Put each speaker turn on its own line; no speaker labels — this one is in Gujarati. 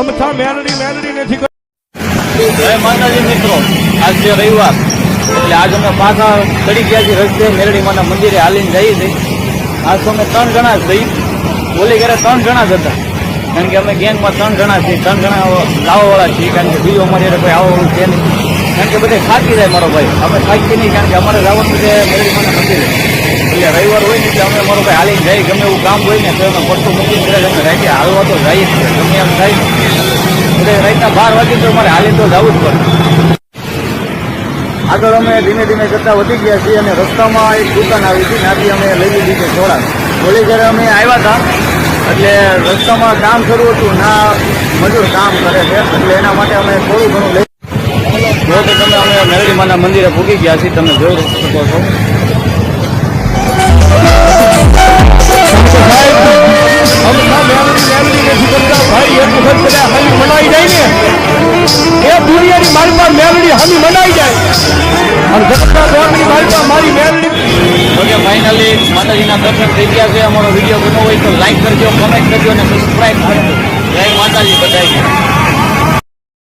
અમથા મેલડી મેલડી નથી.
જય માતાજી મિત્રો, આજ છે રવિવાર એટલે આજ અમે પાછા ચડી ગયા છીએ રસ્તે મેલડી માના મંદિરે હાલીને જઈએ છીએ. આજ તો અમે 3 જણા જ જઈ, ઓલી ઘરે 3 જણા જ હતા કારણ કે અમે ગેંગમાં 3 જણા છીએ, 3 જણા લાવવાવાળા છીએ કારણ કે બીજો અમારી કોઈ આવવાનું છે નહીં કારણ કે બધે થાકી જાય મારો ભાઈ, અમે થાકી નહીં કારણ કે અમારે જવાનું છે મેલડી માના મંદિરે એટલે રવિવાર હોય ને એટલે અમે મારો ભાઈ હાલીને જાય ગમે એવું કામ હોય ને તો અમે પડતું મૂકીને કરે અમે રાતે હાલવા તો જઈએ છીએ ગમે એમ થાય એટલે રાતના 12 વાગે તો અમારે હાલી તો જવું જ પડે. આગળ અમે ધીમે ધીમે જતા વધી ગયા છીએ અને રસ્તામાં એક દુકાન આવી હતી ત્યાંથી અમે લઈ લીધી છે થોડા. ઓલી જ્યારે અમે આવ્યા હતા એટલે રસ્તામાં કામ શરૂ હતું ના મજૂર કામ કરે છે એટલે એના માટે અમે થોડું ઘણું લઈ જો તો તમે અમે મેલડી માના મંદિરે પૂગી ગયા છીએ, તમે જોઈ શકો છો.
ભાઈ એક વખત બધા હમી મનાઈ જાય ને એ દુનિયાની માલમાં મેલડી હમી મનાઈ જાય અને જગતના દોરની માલમાં મારી મેલડી.
ઓકે, ફાઇનલી માતાજીના દર્શન થઈ ગયા છે. અમારો વિડીયો ગમ્યો હોય તો લાઈક કરજો, કમેન્ટ કરજો અને સબસ્ક્રાઈબ કરજો. જય માતાજી બધાને.